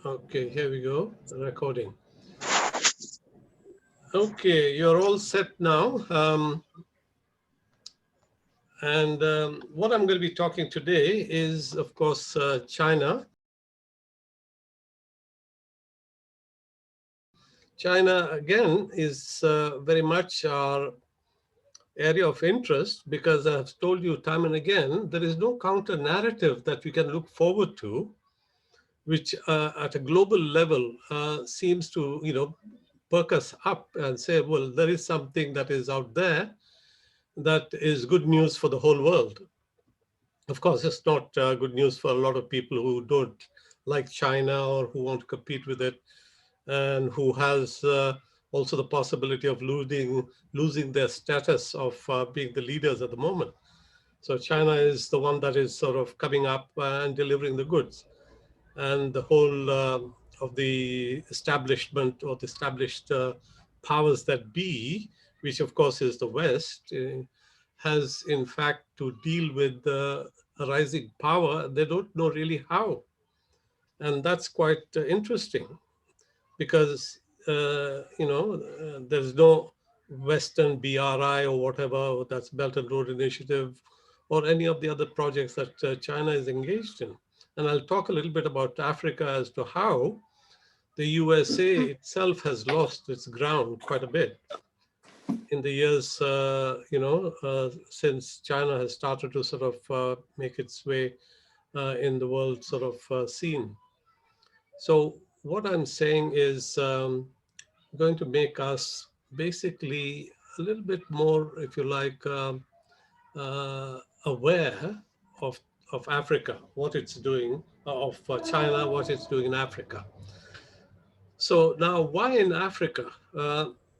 Okay, here we go, recording. Okay, you're all set now. What I'm going to be talking today is, of course, China. China, again, is very much our area of interest because I've told you time and again, there is no counter narrative that we can look forward to, which at a global level seems to, perk us up and say, well, there is something that is out there that is good news for the whole world. Of course, it's not good news for a lot of people who don't like China or who want to compete with it, and who has also the possibility of losing their status of being the leaders at the moment. So China is the one that is sort of coming up and delivering the goods, and the whole of the establishment or the established powers that be, which of course is the West, has in fact to deal with the rising power. They don't know really how, and that's quite interesting because there's no Western BRI or whatever, that's Belt and Road Initiative, or any of the other projects that China is engaged in. And I'll talk a little bit about Africa as to how the USA itself has lost its ground quite a bit in the years, since China has started to sort of make its way in the world sort of scene. So what I'm saying is going to make us basically a little bit more, if you like, aware of of Africa, what it's doing, of China, what it's doing in Africa. So now, why in Africa?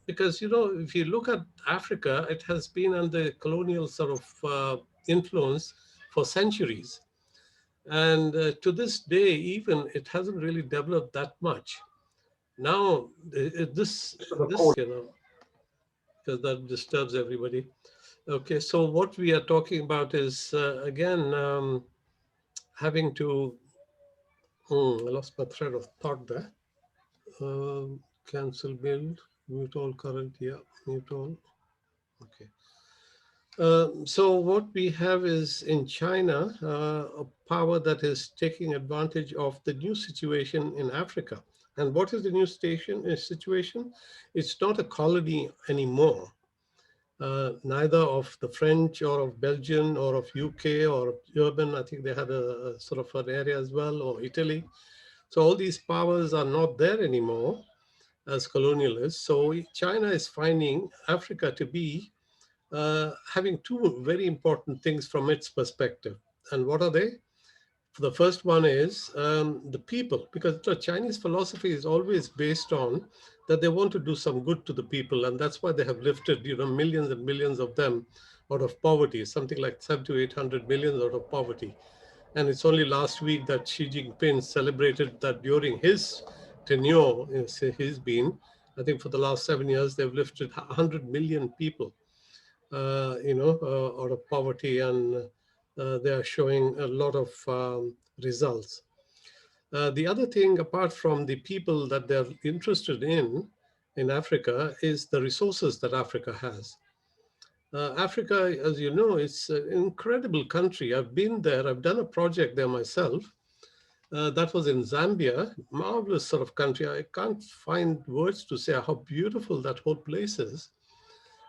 Because if you look at Africa, it has been under colonial sort of influence for centuries, and to this day, even it hasn't really developed that much. Now, this because that disturbs everybody. Okay, so what we are talking about is again having to. I lost my thread of thought there. Cancel build, mute all current, yeah, mute all. Okay. So what we have is in China a power that is taking advantage of the new situation in Africa. And what is the new situation? It's not a colony anymore. Neither of the French or of Belgium or of UK or of German. I think they had a sort of an area as well, or Italy. So all these powers are not there anymore as colonialists. So China is finding Africa to be having two very important things from its perspective. And what are they? The first one is the people, because the Chinese philosophy is always based on that they want to do some good to the people, and that's why they have lifted, millions and millions of them out of poverty, something like 700 to 800 million out of poverty. And it's only last week that Xi Jinping celebrated that during his tenure, he's been, I think for the last 7 years, they've lifted 100 million people out of poverty, and they are showing a lot of results. The other thing, apart from the people that they're interested in Africa, is the resources that Africa has. Africa, as you know, it's an incredible country. I've been there. I've done a project there myself. That was in Zambia, marvelous sort of country. I can't find words to say how beautiful that whole place is.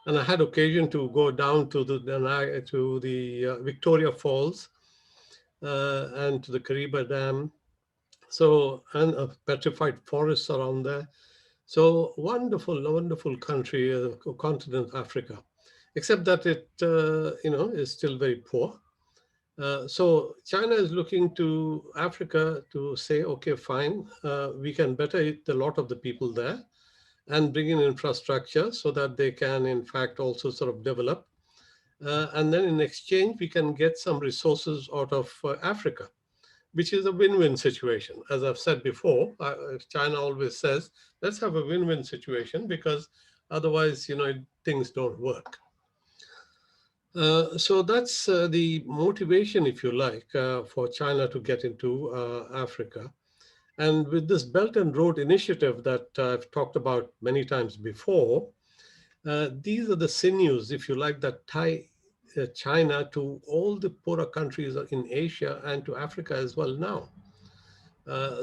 And I had occasion to go down to the Victoria Falls and to the Kariba Dam. So, and a petrified forests around there. So wonderful, wonderful country, continent Africa, except that it, is still very poor. So China is looking to Africa to say, okay, fine, we can better hit a lot of the people there and bring in infrastructure so that they can, in fact, also sort of develop. And then in exchange, we can get some resources out of Africa, which is a win-win situation. As I've said before, China always says, let's have a win-win situation because otherwise, things don't work. So that's the motivation, if you like, for China to get into Africa. And with this Belt and Road Initiative that I've talked about many times before, these are the sinews, if you like, that tie China to all the poorer countries in Asia and to Africa as well now.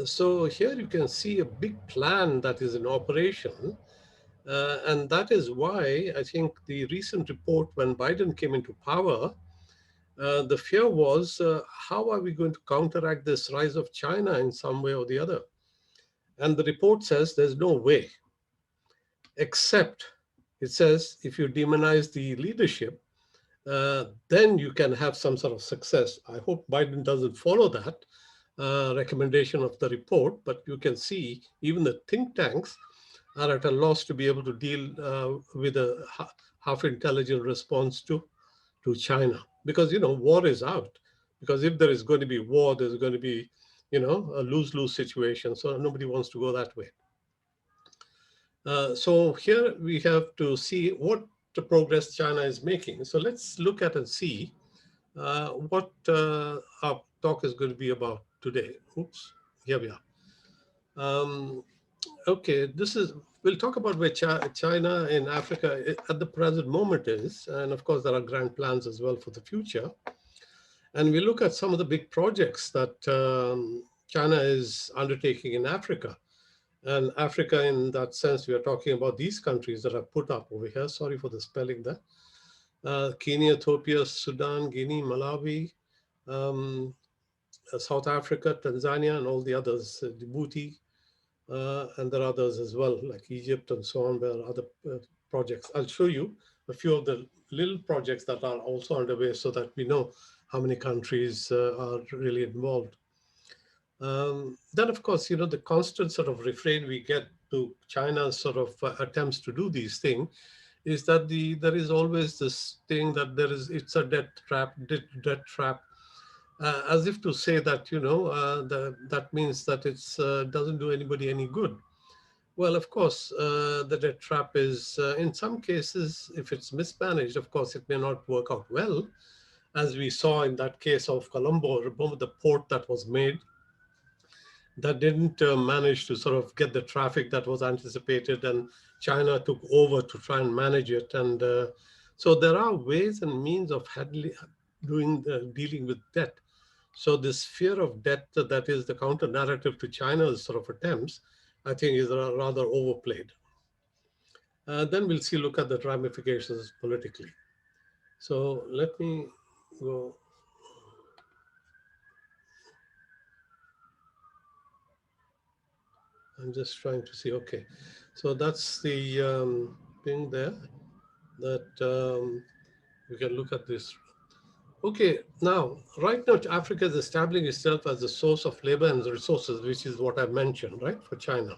So here you can see a big plan that is in operation. And that is why I think the recent report, when Biden came into power, the fear was, how are we going to counteract this rise of China in some way or the other? And the report says there's no way, except it says if you demonize the leadership, then you can have some sort of success. I hope Biden doesn't follow that recommendation of the report, but you can see even the think tanks are at a loss to be able to deal with a half intelligent response to China, because war is out. Because if there is going to be war, there's going to be a lose-lose situation. So nobody wants to go that way. So here we have to see what the progress China is making. So let's look at and see what our talk is going to be about today. Oops, here we are. Um, okay, we'll talk about where China in Africa at the present moment is. And of course, there are grand plans as well for the future. And we look at some of the big projects that China is undertaking in Africa. And Africa, in that sense, we are talking about these countries that are put up over here. Sorry for the spelling there. Kenya, Ethiopia, Sudan, Guinea, Malawi, um, South Africa, Tanzania, and all the others, Djibouti, and there are others as well, like Egypt and so on. There are other projects. I'll show you a few of the little projects that are also underway so that we know how many countries are really involved. Then, of course, the constant sort of refrain we get to China's sort of attempts to do these things is that there is always this thing that it's a debt trap, as if to say that that means that it's doesn't do anybody any good. Well, of course, the debt trap is in some cases, if it's mismanaged, of course, it may not work out well, as we saw in that case of Colombo. Remember the port that was made that didn't manage to sort of get the traffic that was anticipated, and China took over to try and manage it. And so there are ways and means of dealing with debt. So this fear of debt that is the counter narrative to China's sort of attempts, I think is rather overplayed. Then we'll look at the ramifications politically. So let me go. I'm just trying to see. Okay, so that's the thing there that we can look at this. Okay, now, right now, Africa is establishing itself as a source of labor and resources, which is what I mentioned, right, for China,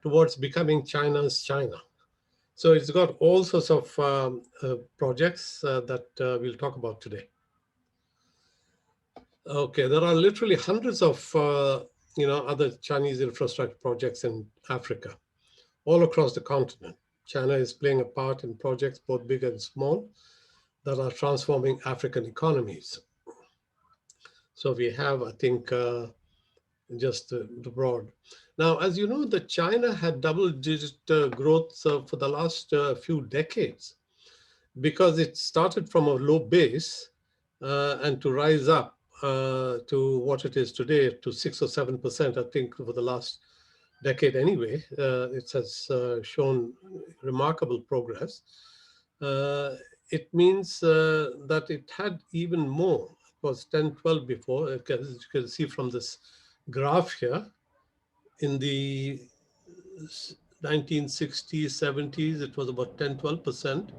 towards becoming China's China. So it's got all sorts of projects that we'll talk about today. Okay, there are literally hundreds of other Chinese infrastructure projects in Africa, all across the continent. China is playing a part in projects both big and small that are transforming African economies. So we have, I think, just the broad. Now, as you know, that China had double-digit growth for the last few decades because it started from a low base and to rise up to what it is today, to 6 or 7%, I think, over the last decade anyway. It has shown remarkable progress. It means that it had even more. It was 10, 12 before, as you can see from this graph here. In the 1960s, 70s, it was about 10, 12%.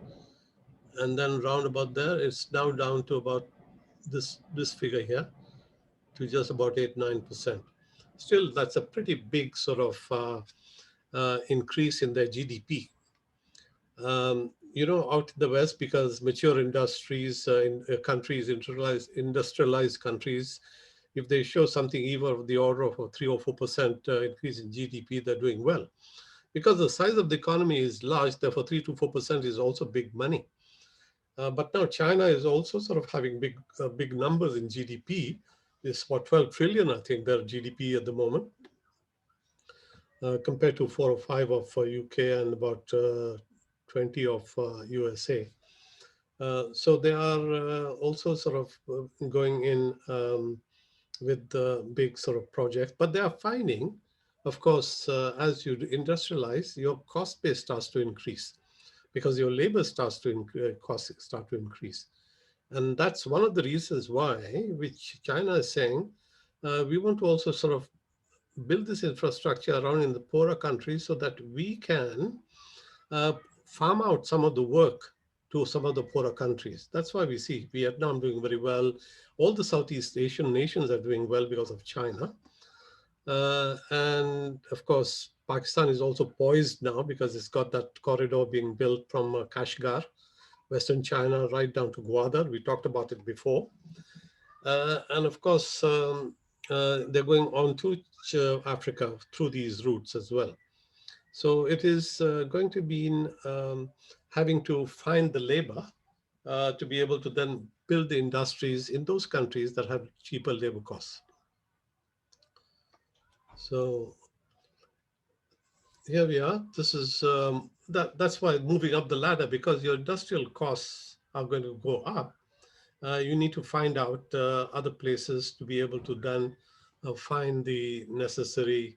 And then round about there, it's now down to about this figure here, to just about 8, 9%. Still, that's a pretty big sort of increase in their GDP. Out in the West, because mature industries in countries, industrialized countries, if they show something even of the order of a 3 or 4% increase in GDP, they're doing well. Because the size of the economy is large, therefore 3 to 4% is also big money. But now China is also sort of having big numbers in GDP. It's about 12 trillion, I think, their GDP at the moment. compared to 4 or 5 of UK and about 20 of USA. So they are also sort of going in with the big sort of project, but they are finding, of course, as you industrialize, your cost base starts to increase because your labor starts to costs start to increase. And that's one of the reasons why, which China is saying, we want to also sort of build this infrastructure around in the poorer countries so that we can uh, farm out some of the work to some of the poorer countries. That's why we see Vietnam doing very well. All the Southeast Asian nations are doing well because of China. And of course, Pakistan is also poised now because it's got that corridor being built from Kashgar, Western China, right down to Gwadar. We talked about it before. And of course, they're going on to Africa through these routes as well. So it is going to be in, having to find the labor to be able to then build the industries in those countries that have cheaper labor costs. So here we are. This is that's why moving up the ladder, because your industrial costs are going to go up. You need to find out other places to be able to then find the necessary,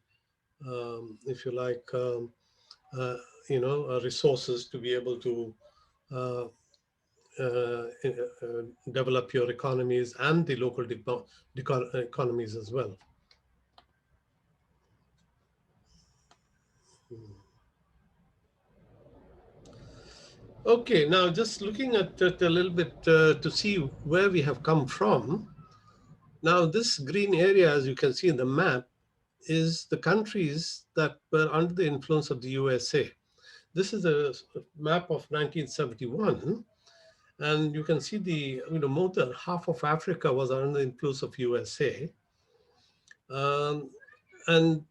if you like, uh, resources to be able to uh, develop your economies and the local economies as well. Okay, now just looking at it a little bit to see where we have come from. Now, this green area, as you can see in the map, is the countries that were under the influence of the USA. This is a map of 1971, and you can see more than half of Africa was under the influence of USA, um, and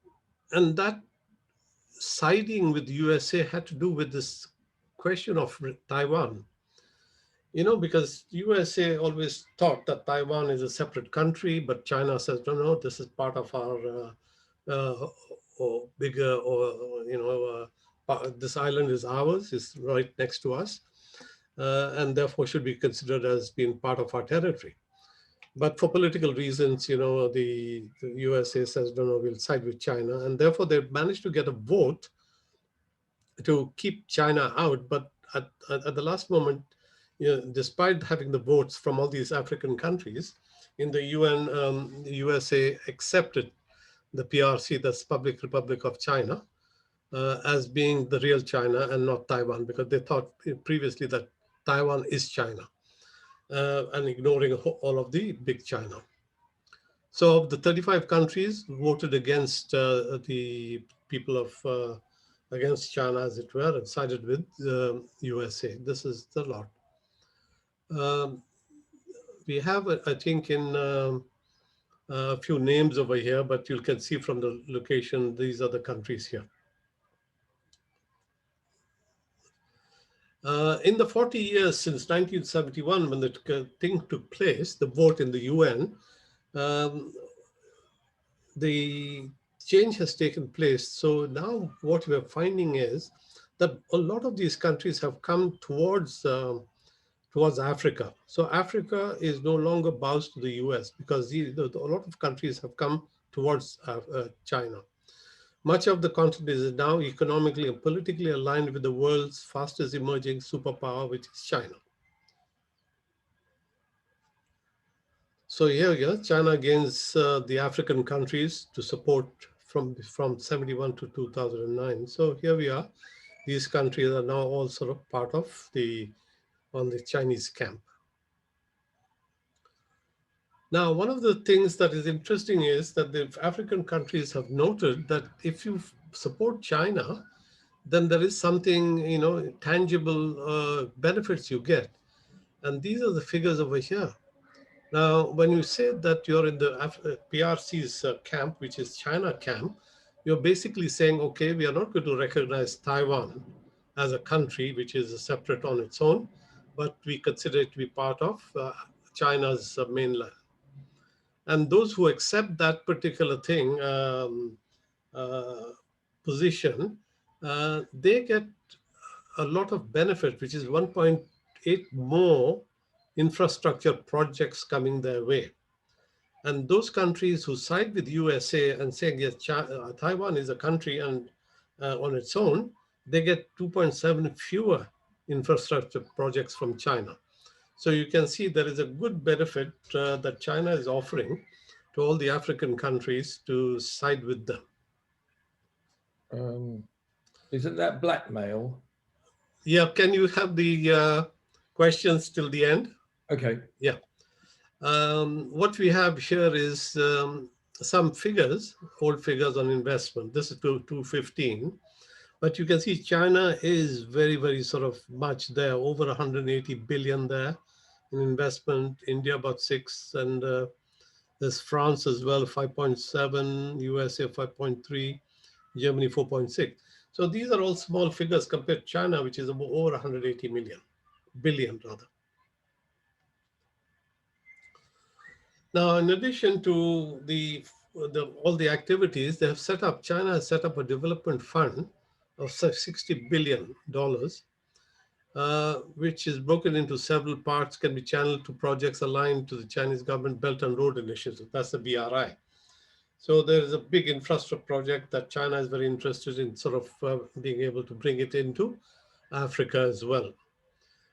and that siding with the USA had to do with this question of Taiwan. Because USA always thought that Taiwan is a separate country, but China says, no, no, this is part of our or bigger, or, this island is ours, is right next to us, and therefore should be considered as being part of our territory. But for political reasons, the USA says, no, no, we'll side with China. And therefore, they managed to get a vote to keep China out. But at the last moment, despite having the votes from all these African countries in the UN, the USA accepted the PRC, that's Public Republic of China, as being the real China and not Taiwan, because they thought previously that Taiwan is China, and ignoring all of the big China. So the 35 countries voted against the people of against China, as it were, and sided with USA. This is the lot. Um, we have, I think, in a few names over here, but you can see from the location, these are the countries here. In the 40 years since 1971, when the thing took place, the vote in the UN, um, the change has taken place. So now what we're finding is that a lot of these countries have come towards Africa. So Africa is no longer bows to the US, because a lot of countries have come towards China. Much of the continent is now economically and politically aligned with the world's fastest emerging superpower, which is China. So here we go. China gains the African countries to support from 71 to 2009. So here we are. These countries are now all sort of part of on the Chinese camp. Now, one of the things that is interesting is that the African countries have noted that if you support China, then there is something, tangible benefits you get. And these are the figures over here. Now, when you say that you're in the PRC's camp, which is China camp, you're basically saying, okay, we are not going to recognize Taiwan as a country, which is separate on its own, but we consider it to be part of China's mainland. And those who accept that particular thing, position, they get a lot of benefit, which is 1.8 more infrastructure projects coming their way. And those countries who side with USA and saying, yes, Taiwan is a country and on its own, they get 2.7 fewer infrastructure projects from China. So you can see there is a good benefit that China is offering to all the African countries to side with them. Um, isn't that blackmail? Yeah, can you have the questions till the end? Okay. Yeah. What we have here is some figures, old figures on investment. This is to 2015. But you can see China is very, very sort of much there, over 180 billion there in investment. India about 6, and there's France as well, 5.7, USA 5.3, Germany 4.6. So these are all small figures compared to China, which is over 180 billion rather. Now, in addition to all the activities, they have set up, China has set up a development fund of $60 billion, which is broken into several parts, can be channeled to projects aligned to the Chinese government Belt and Road Initiative. That's the BRI. So there is a big infrastructure project that China is very interested in sort of being able to bring it into Africa as well.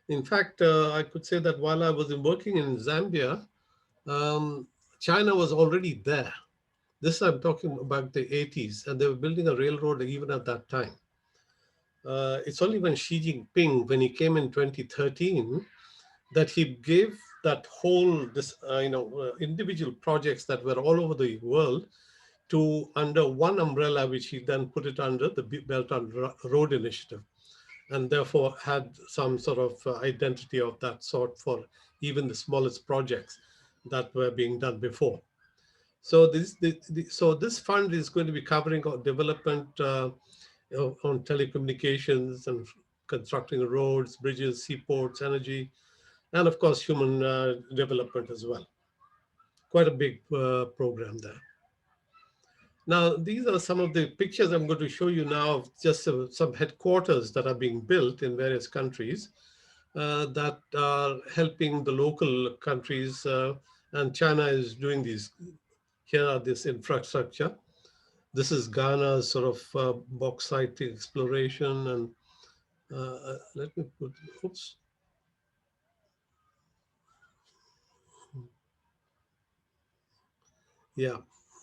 In fact, I could say that while I was working in Zambia, um, China was already there. This I'm talking about the 80s, and they were building a railroad even at that time. It's only when Xi Jinping, when he came in 2013, that he gave that whole individual projects that were all over the world to under one umbrella, which he then put it under the Belt and Road Initiative, and therefore had some sort of identity of that sort for even the smallest projects that were being done before. So this fund is going to be covering development on telecommunications and constructing roads, bridges, seaports, energy, and of course human development as well. Quite a big program there. Now, these are some of the pictures I'm going to show you now of just some headquarters that are being built in various countries that are helping the local countries, and China is doing these. Here are this infrastructure. This is Ghana's sort of bauxite exploration, and let me put, oops. Yeah,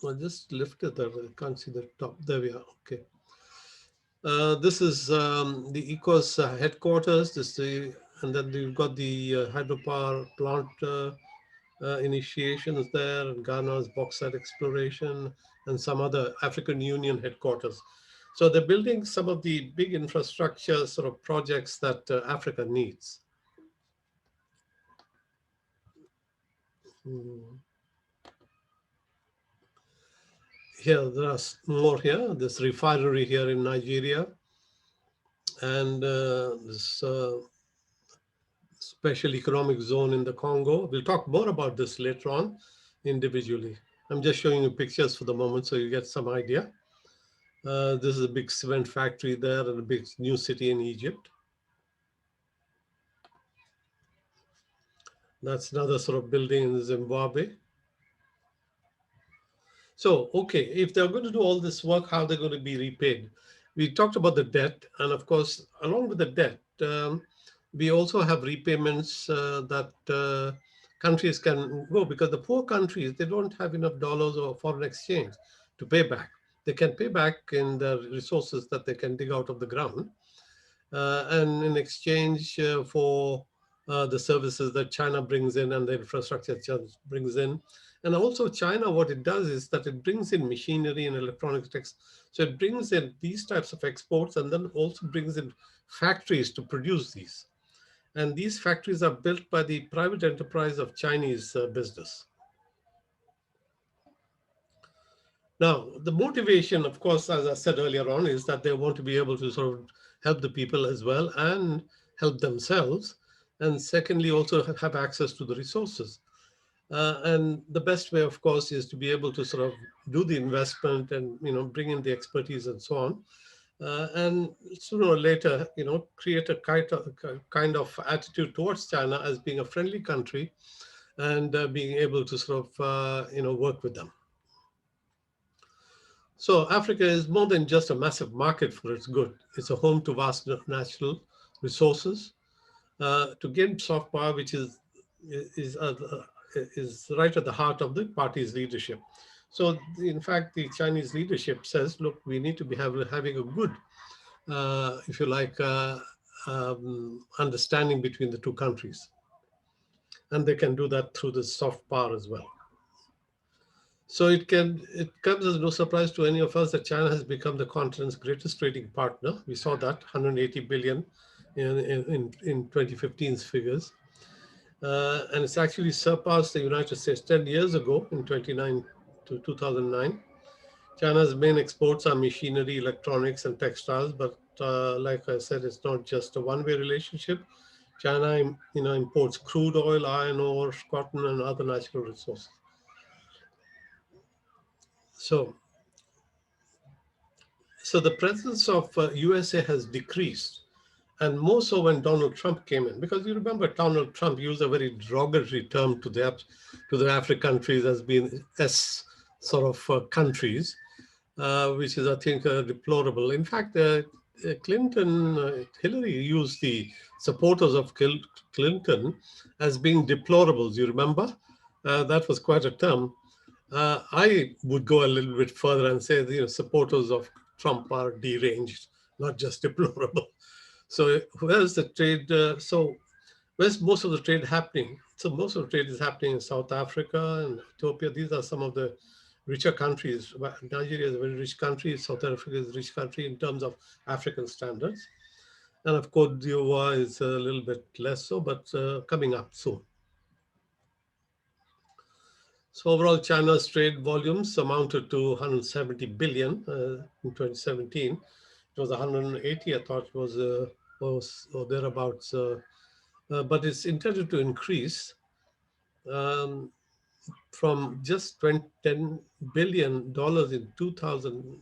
I just lifted that. I can't see the top. There we are. Okay. This is the ECO's headquarters. And then you've got the hydropower plant initiations there, and Ghana's bauxite exploration, and some other African Union headquarters. So they're building some of the big infrastructure sort of projects that Africa needs. Hmm. Here, there are more here. This refinery here in Nigeria, and this special economic zone in the Congo. We'll talk more about this later on individually. I'm just showing you pictures for the moment so you get some idea. This is a big cement factory there and a big new city in Egypt. That's another sort of building in Zimbabwe. So, okay, if they're going to do all this work, how they're going to be repaid? We talked about the debt, and of course, along with the debt, we also have repayments that countries can go, because the poor countries, they don't have enough dollars or foreign exchange to pay back. They can pay back in the resources that they can dig out of the ground. And in exchange for the services that China brings in and the infrastructure China brings in. And also China, what it does is that it brings in machinery and electronics. So it brings in these types of exports and then also brings in factories to produce these. And these factories are built by the private enterprise of Chinese business. Now, the motivation, of course, as I said earlier on, is that they want to be able to sort of help the people as well and help themselves. And secondly, also have access to the resources. And the best way, of course, is to be able to sort of do the investment and, bring in the expertise and so on. And sooner or later, create a kind of attitude towards China as being a friendly country and being able to sort of, work with them. So Africa is more than just a massive market for its good. It's a home to vast natural resources. To gain soft power, which is uh, is right at the heart of the party's leadership. So, in fact, the Chinese leadership says, look, we need to be having a good, if you like, understanding between the two countries. And they can do that through the soft power as well. So it comes as no surprise to any of us that China has become the continent's greatest trading partner. We saw that 180 billion in 2015's figures. And it's actually surpassed the United States 10 years ago in 29 to 2009. China's main exports are machinery, electronics, and textiles. But like I said, it's not just a one-way relationship. China, imports crude oil, iron ore, cotton, and other natural resources. So, so the presence of USA has decreased, and more so when Donald Trump came in, because you remember Donald Trump used a very derogatory term to the African countries as being S sort of countries, which is, I think, deplorable. In fact, Hillary used the supporters of Clinton as being deplorables. You remember? That was quite a term. I would go a little bit further and say the supporters of Trump are deranged, not just deplorable. So where's the trade? So where's most of the trade happening? So most of the trade is happening in South Africa and Ethiopia. These are some of the richer countries. Nigeria is a very rich country. South Africa is a rich country in terms of African standards. And of course, d'Ivoire is a little bit less so, but coming up soon. So overall, China's trade volumes amounted to 170 billion in 2017. It was 180, I thought was or thereabouts. But it's intended to increase um, from just $10 billion in 2000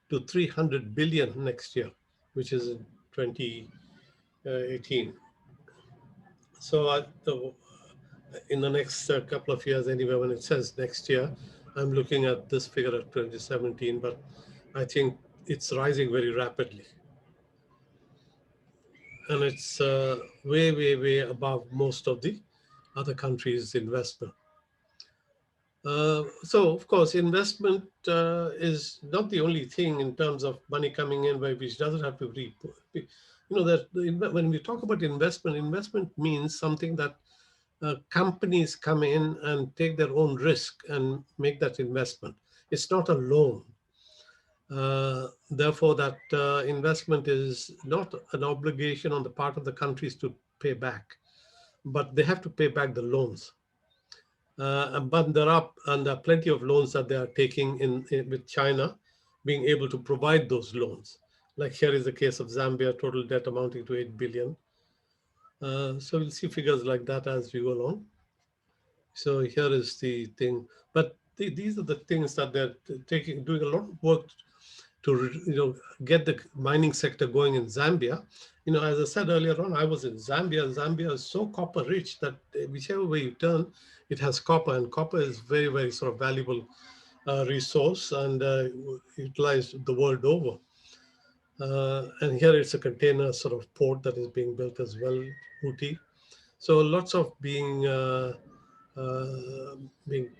to 300 billion next year, which is in 2018. So in the next couple of years, anyway, when it says next year, I'm looking at this figure at 2017, but I think it's rising very rapidly. And it's way, way, way above most of the other countries' investment. So, of course, investment is not the only thing in terms of money coming in, which doesn't have to be, that when we talk about investment, investment means something that companies come in and take their own risk and make that investment. It's not a loan. Therefore, that investment is not an obligation on the part of the countries to pay back, but they have to pay back the loans. But there are plenty of loans that they are taking in with China, being able to provide those loans. Like here is the case of Zambia, total debt amounting to 8 billion. So we'll see figures like that as we go along. So here is the thing, but these are the things that they're doing a lot of work to get the mining sector going in Zambia. As I said earlier on, I was in Zambia. Zambia is so copper rich that whichever way you turn, it has copper, and copper is very, very sort of valuable resource and utilized the world over. And here it's a container sort of port that is being built as well, Uti. So lots of being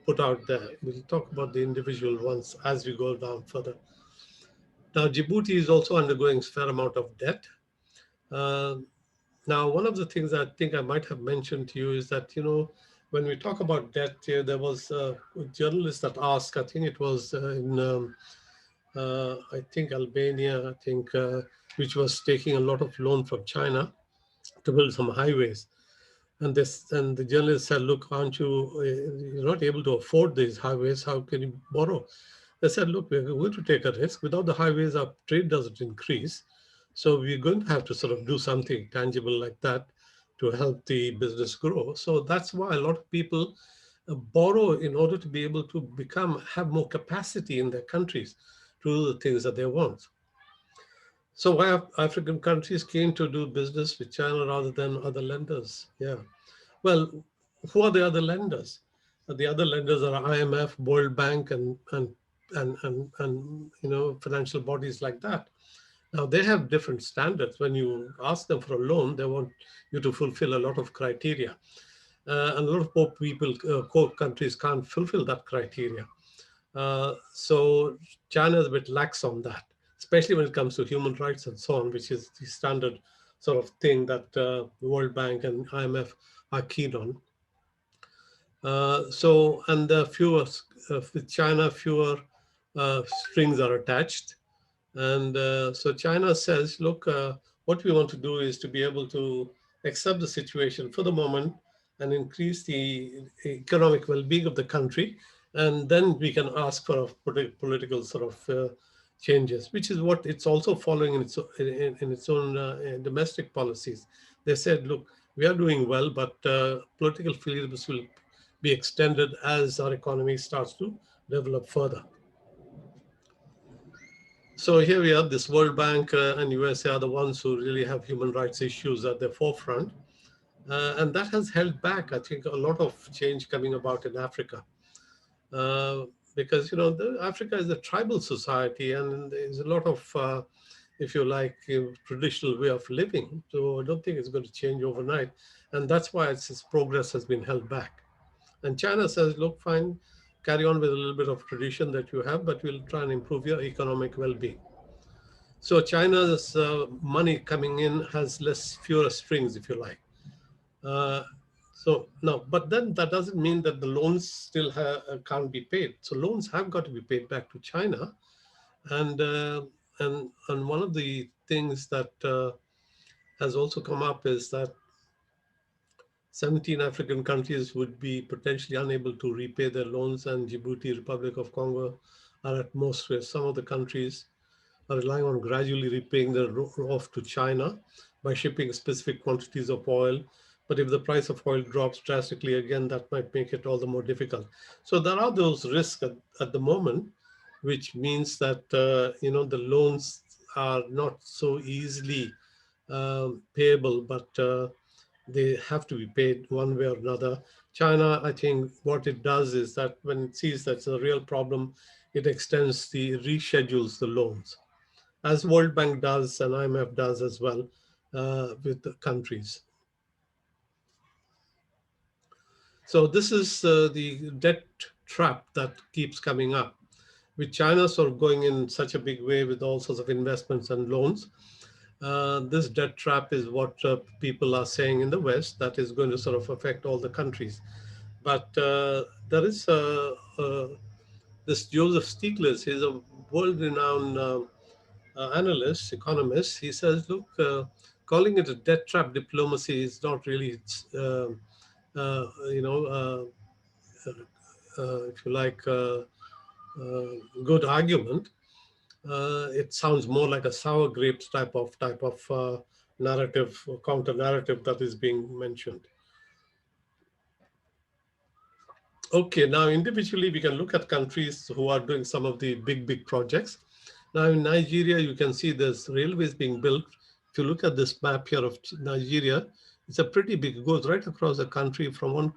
put out there. We'll talk about the individual ones as we go down further. Now, Djibouti is also undergoing a fair amount of debt. Uh, Now, one of the things I think I might have mentioned to you is that, when we talk about debt, there was a journalist that asked, I think it was I think Albania, which was taking a lot of loan from China to build some highways. And the journalist said, look, aren't you're not able to afford these highways. How can you borrow? They said, look, we're going to take a risk. Without the highways, our trade doesn't increase. So we're going to have to sort of do something tangible like that to help the business grow. So that's why a lot of people borrow in order to be able to have more capacity in their countries to do the things that they want. So why have African countries keen to do business with China rather than other lenders? Yeah. Well, who are the other lenders? The other lenders are IMF, World Bank, and financial bodies like that. Now they have different standards. When you ask them for a loan, they want you to fulfill a lot of criteria, and a lot of poor countries can't fulfill that criteria. So China is a bit lax on that, especially when it comes to human rights and so on, which is the standard sort of thing that the World Bank and IMF are keen on. And the fewer, with China, fewer strings are attached. And so China says, look, what we want to do is to be able to accept the situation for the moment and increase the economic well-being of the country. And then we can ask for a political sort of changes, which is what it's also following in its own domestic policies. They said, look, we are doing well, but political freedoms will be extended as our economy starts to develop further. So here we have this World Bank and USA are the ones who really have human rights issues at the forefront. And that has held back, I think, a lot of change coming about in Africa. Because, Africa is a tribal society and there's a lot of, if you like, traditional way of living. So I don't think it's going to change overnight. And that's why its progress has been held back. And China says, look, fine, carry on with a little bit of tradition that you have, but we'll try and improve your economic well-being. So China's money coming in has fewer strings, if you like. Uh, so no, but then that doesn't mean that the loans still can't be paid. So loans have got to be paid back to China, and and one of the things that has also come up is that 17 African countries would be potentially unable to repay their loans, and Djibouti, Republic of Congo, are at most risk. Some of the countries are relying on gradually repaying their off to China by shipping specific quantities of oil. But if the price of oil drops drastically again, that might make it all the more difficult. So there are those risks at the moment, which means that the loans are not so easily payable, but they have to be paid one way or another. China, I think what it does is that when it sees that's a real problem, it reschedules the loans, as World Bank does and IMF does as well with the countries. So this is the debt trap that keeps coming up, with China sort of going in such a big way with all sorts of investments and loans. This debt trap is what people are saying in the West that is going to sort of affect all the countries. But there is this Joseph Stiglitz. He's a world-renowned analyst, economist. He says, look, calling it a debt trap diplomacy is not really, uh, you know, if you like, good argument. It sounds more like a sour grapes type of narrative, or counter narrative that is being mentioned. Okay, now individually we can look at countries who are doing some of the big projects. Now in Nigeria, you can see there's railways being built. If you look at this map here of Nigeria, it's a pretty big, it goes right across the country from one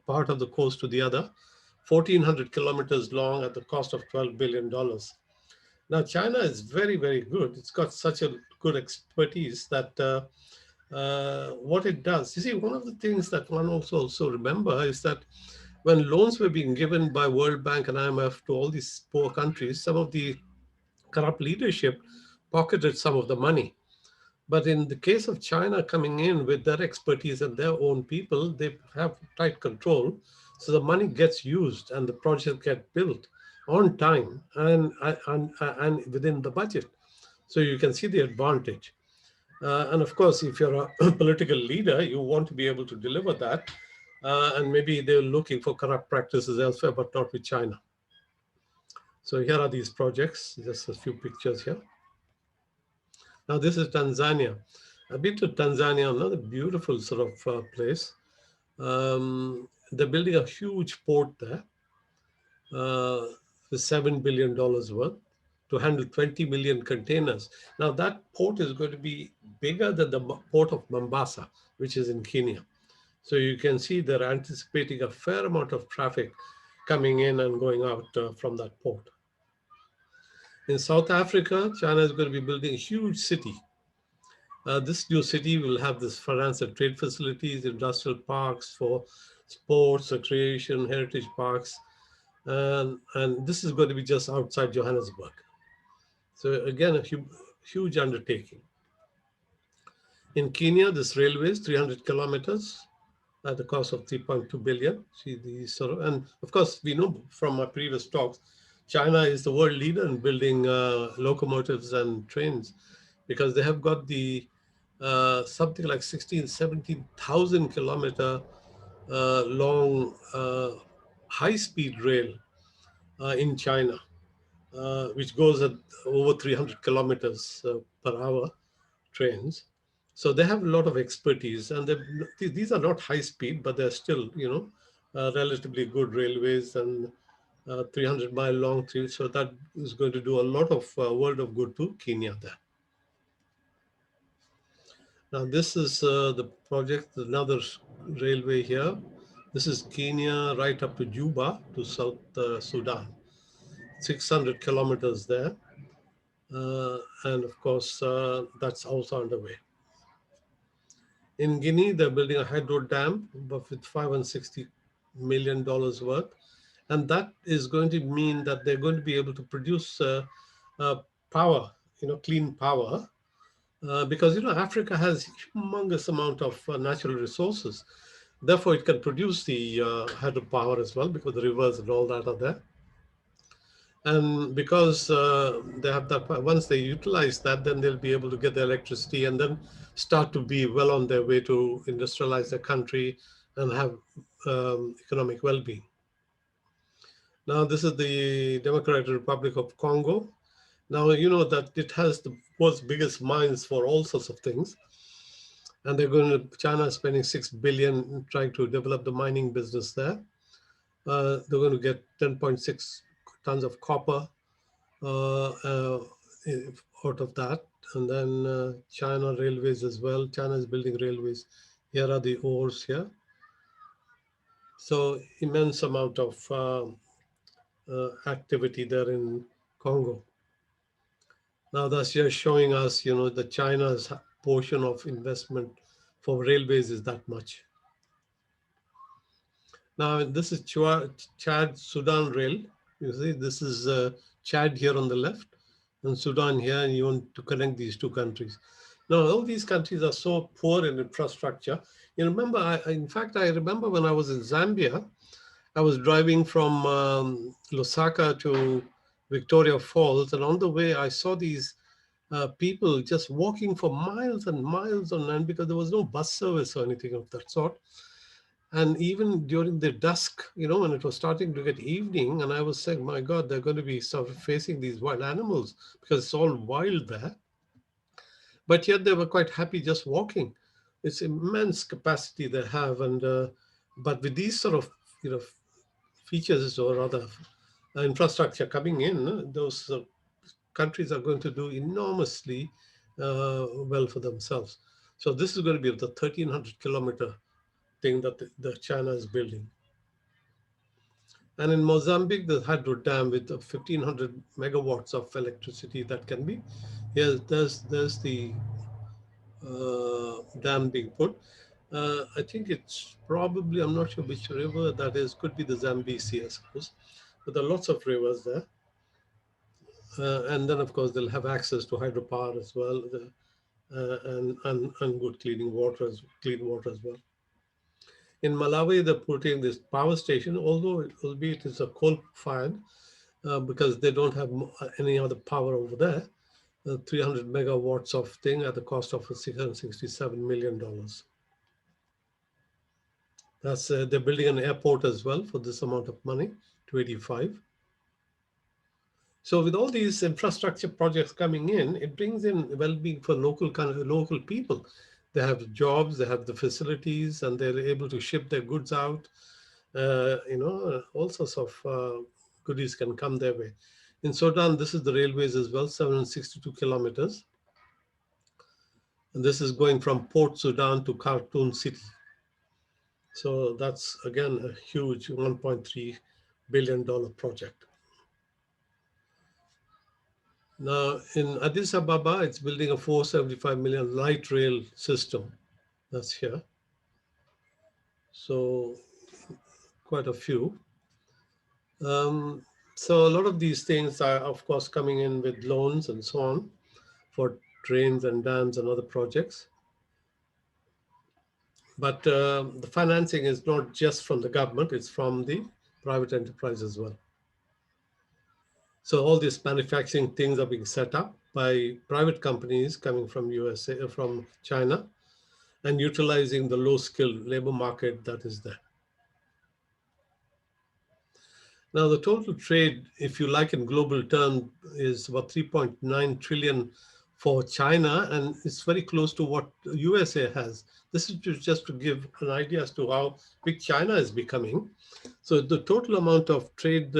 part of the coast to the other, 1,400 kilometers long at the cost of $12 billion. Now, China is very good. It's got such a good expertise that what it does, you see, one of the things that one also remember is that when loans were being given by World Bank and IMF to all these poor countries, some of the corrupt leadership pocketed some of the money. But in the case of China coming in with their expertise and their own people, they have tight control. So the money gets used and the project get built on time and within the budget. So you can see the advantage. And of course, if you're a political leader, you want to be able to deliver that. And maybe they're looking for corrupt practices elsewhere, but not with China. So here are these projects, just a few pictures here. Now this is Tanzania. I've been to Tanzania, another beautiful sort of place. They're building a huge port there uh, for $7 billion worth to handle 20 million containers. Now, that port is going to be bigger than the port of Mombasa, which is in Kenya. So you can see they're anticipating a fair amount of traffic coming in and going out from that port. In South Africa, China is going to be building a huge city. This new city will have this finance and trade facilities, industrial parks for sports, recreation, heritage parks, and this is going to be just outside Johannesburg. So again, a huge undertaking. In Kenya, this railway is 300 kilometers at the cost of 3.2 billion. See these sort of, and of course, we know from my previous talks, China is the world leader in building locomotives and trains because they have got the something like 16, 17,000 kilometer long high-speed rail in China, which goes at over 300 kilometers per hour trains. So they have a lot of expertise, and these are not high speed, but they're still, relatively good railways and 300-mile long. So that is going to do a lot of world of good to Kenya there. Now this is the project, another railway here. This is Kenya right up to Juba to South Sudan, 600 kilometers there. And of course, that's also underway. In Guinea, they're building a hydro dam with $560 million worth. And that is going to mean that they're going to be able to produce uh, power, clean power, because, Africa has humongous amount of natural resources. Therefore, it can produce the hydropower as well because the rivers and all that are there. And because they have that, once they utilize that, then they'll be able to get the electricity and then start to be well on their way to industrialize the country and have economic well-being. Now, this is the Democratic Republic of Congo. Now, you know that it has the world's biggest mines for all sorts of things. And China is spending 6 billion trying to develop the mining business there. They're going to get 10.6 tons of copper uh, uh, out of that. And then China railways as well. China is building railways. Here are the ores here. So immense amount of activity there in Congo. Now that's just showing us, the China's portion of investment for railways is that much. Now this is Chad Sudan rail. You see, this is Chad here on the left and Sudan here, and you want to connect these two countries. Now, all these countries are so poor in infrastructure. You remember, in fact, I remember when I was in Zambia, I was driving from Lusaka to Victoria Falls, and on the way, I saw these people just walking for miles and miles on end because there was no bus service or anything of that sort. And even during the dusk, when it was starting to get evening, and I was saying, my God, they're going to be sort of facing these wild animals because it's all wild there. But yet they were quite happy just walking. It's immense capacity they have, and but with these sort of features or other infrastructure coming in, those countries are going to do enormously well for themselves. So this is going to be the 1,300-kilometer thing that the China is building. And in Mozambique, the hydro dam with 1,500 megawatts of electricity that can be. Here, there's the dam being put. I think it's probably, I'm not sure which river that is, could be the Zambezi, I suppose. But there are lots of rivers there. And then, of course, they'll have access to hydropower as well, and good clean water as well. In Malawi, they're putting this power station, although albeit it's a coal-fired, because they don't have any other power over there. 300 megawatts of thing at the cost of $667 million. They're building an airport as well for this amount of money, 285. So with all these infrastructure projects coming in, it brings in well-being for local people. They have jobs, they have the facilities, and they're able to ship their goods out. All sorts of goodies can come their way. In Sudan, this is the railways as well, 762 kilometers. And this is going from Port Sudan to Khartoum city. So that's again a huge $1.3 billion project. Now in Addis Ababa, it's building a 475 million light rail system. That's here. So quite a few. So a lot of these things are, of course, coming in with loans and so on for trains and dams and other projects. But the financing is not just from the government, it's from the private enterprise as well. So all these manufacturing things are being set up by private companies coming from USA, from China, and utilizing the low-skilled labor market that is there. Now, the total trade, if you like, in global terms, is about 3.9 trillion for China, and it's very close to what USA has. This is just to give an idea as to how big China is becoming. So the total amount of trade,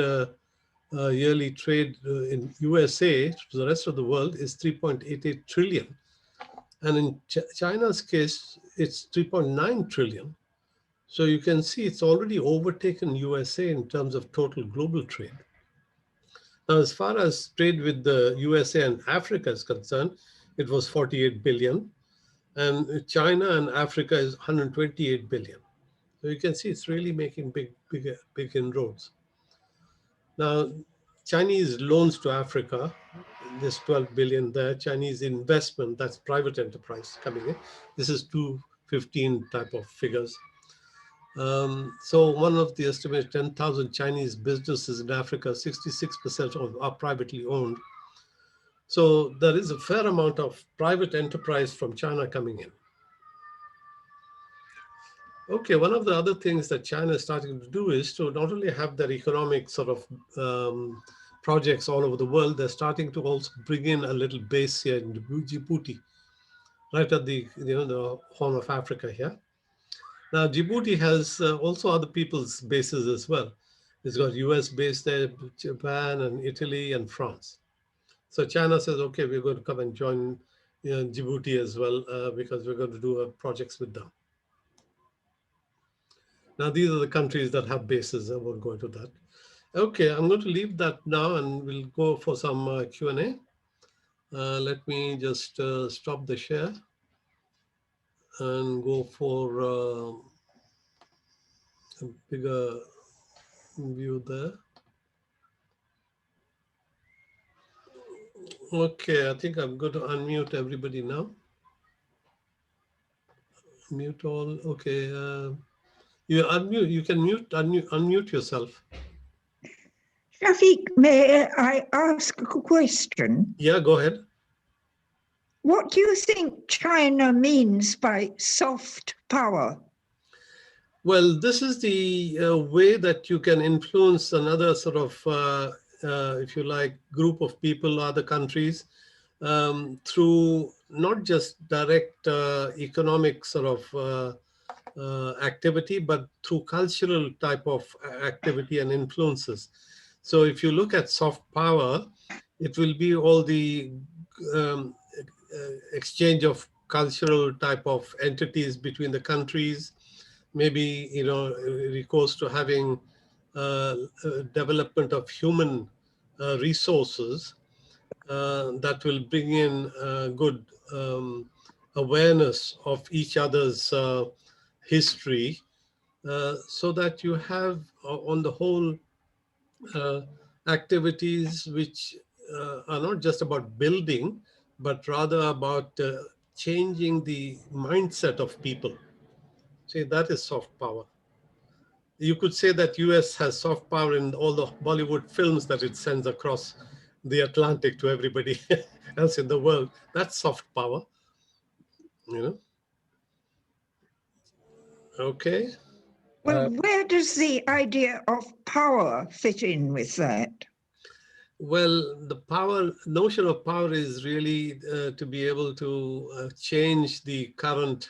yearly trade in USA to the rest of the world is 3.88 trillion. And in China's case, it's 3.9 trillion. So you can see it's already overtaken USA in terms of total global trade. Now, as far as trade with the USA and Africa is concerned, it was 48 billion, and China and Africa is 128 billion. So you can see it's really making big inroads. Now, Chinese loans to Africa, this 12 billion there, Chinese investment, that's private enterprise coming in. This is 215 type of figures. So one of the estimated 10,000 Chinese businesses in Africa, 66% are privately owned. So there is a fair amount of private enterprise from China coming in. Okay, one of the other things that China is starting to do is to not only have their economic sort of projects all over the world, they're starting to also bring in a little base here in Djibouti, right at the Horn of Africa here. Now, Djibouti has also other people's bases as well. It's got US base there, Japan and Italy and France. So China says, okay, we're going to come and join Djibouti as well because we're going to do projects with them. Now, these are the countries that have bases. I won't go into that. Okay, I'm going to leave that now and we'll go for some Q&A. Let me just stop the share and go for a bigger view there. Okay, I think I'm going to unmute everybody now. Mute all. Okay, you unmute. You can unmute yourself. Shafiq, may I ask a question? Yeah, go ahead. What do you think China means by soft power? Well, this is the way that you can influence another sort of, if you like, group of people or other countries through not just direct economic sort of activity, but through cultural type of activity and influences. So if you look at soft power, it will be all the exchange of cultural type of entities between the countries, maybe recourse to having development of human resources that will bring in good awareness of each other's history, so that you have on the whole activities which are not just about building, but rather about changing the mindset of people. See, that is soft power. You could say that US has soft power in all the Bollywood films that it sends across the Atlantic to everybody else in the world. That's soft power, Okay. Well, where does the idea of power fit in with that? Well, the power notion of power is really to be able to change the current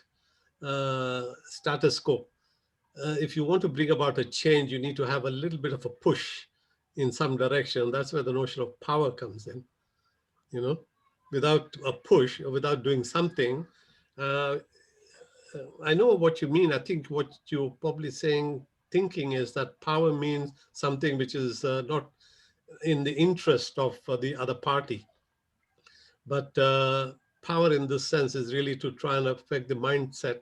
status quo. If you want to bring about a change, you need to have a little bit of a push in some direction. That's where the notion of power comes in. You know, without a push or without doing something, uh, I know what you mean. I think what you're probably saying, thinking is that power means something which is not in the interest of the other party. But power in this sense is really to try and affect the mindset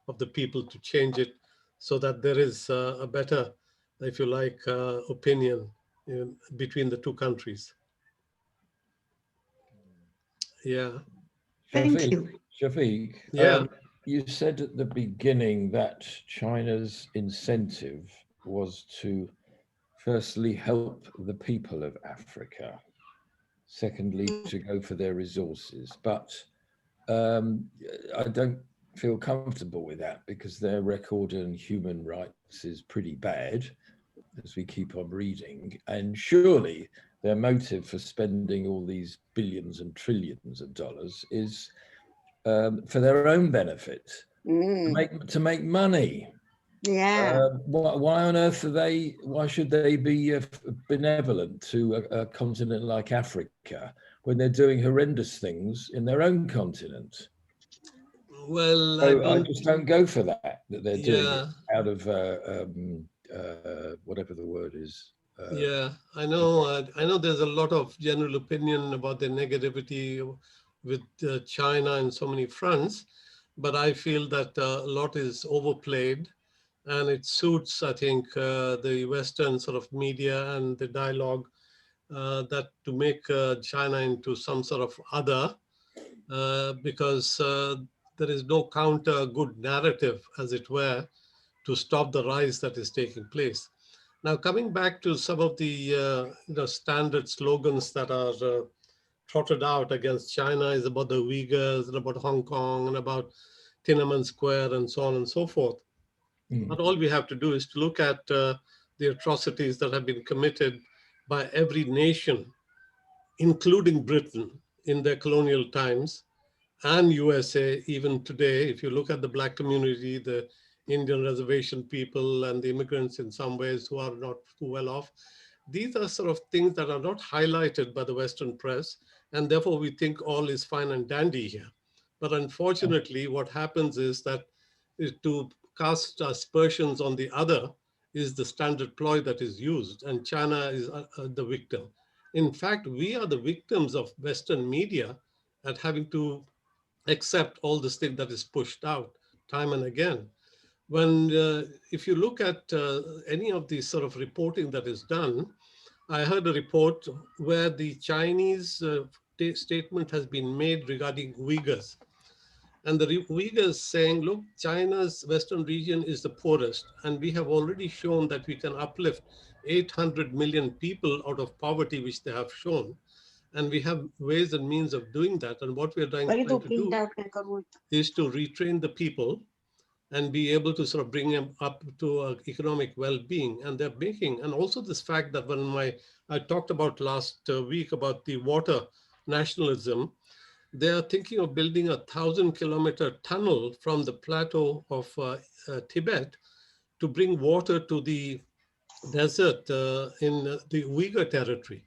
of the people to change it so that there is a better, if you like, opinion between the two countries. Yeah. Thank Shafiq, you. Shafiq, Yeah. you said at the beginning that China's incentive was to firstly help the people of Africa, secondly to go for their resources. But I don't feel comfortable with that because their record on human rights is pretty bad, as we keep on reading. And surely their motive for spending all these billions and trillions of dollars is for their own benefit, to make money. Yeah. Why on earth are they? Why should they be benevolent to a continent like Africa when they're doing horrendous things in their own continent? Well, I So I don't. just don't go for that. That they're doing it Yeah. out of whatever the word is. Yeah. I know. I know. There's a lot of general opinion about the negativity with China in so many fronts, but I feel that a lot is overplayed, and it suits, I think, the Western sort of media and the dialogue that to make China into some sort of other, because there is no counter good narrative, as it were, to stop the rise that is taking place. Now, coming back to some of the standard slogans that are trotted out against China is about the Uyghurs and about Hong Kong and about Tiananmen Square and so on and so forth. But all we have to do is to look at the atrocities that have been committed by every nation, including Britain in their colonial times, and USA even today. If you look at the Black community, the Indian reservation people and the immigrants in some ways who are not too well off, these are sort of things that are not highlighted by the Western press, and therefore we think all is fine and dandy here. But unfortunately, what happens is that to cast aspersions on the other is the standard ploy that is used, and China is the victim. In fact, we are the victims of Western media at having to accept all this thing that is pushed out time and again. When, if you look at any of the sort of reporting that is done, I heard a report where the Chinese statement has been made regarding Uyghurs. And the Uyghurs saying, look, China's Western region is the poorest, and we have already shown that we can uplift 800 million people out of poverty, which they have shown. And we have ways and means of doing that. And what we are trying to do is to retrain the people and be able to sort of bring them up to economic well-being. And they're making, and also this fact that when I talked about last week about the water nationalism, they are thinking of building 1,000-kilometer tunnel from the plateau of Tibet to bring water to the desert in the Uyghur territory.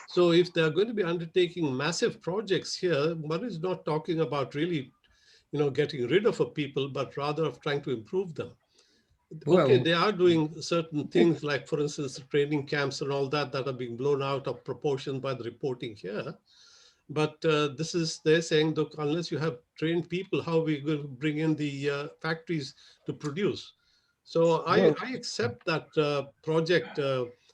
So if they're going to be undertaking massive projects here, one is not talking about really, getting rid of a people, but rather of trying to improve them. Okay, they are doing certain things like, for instance, training camps and all that are being blown out of proportion by the reporting here. But they're saying, look, unless you have trained people, how are we going to bring in the factories to produce? So I accept that project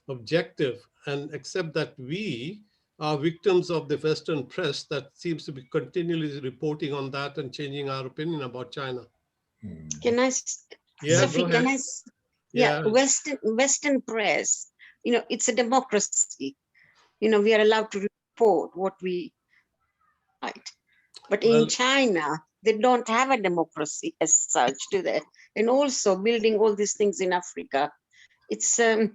objective and accept that we are victims of the Western press that seems to be continually reporting on that and changing our opinion about China. Can I, Yeah, Sophie, go ahead. yeah, Western press, it's a democracy. We are allowed to report what we write. But in China, they don't have a democracy as such, do they? And also building all these things in Africa, it's a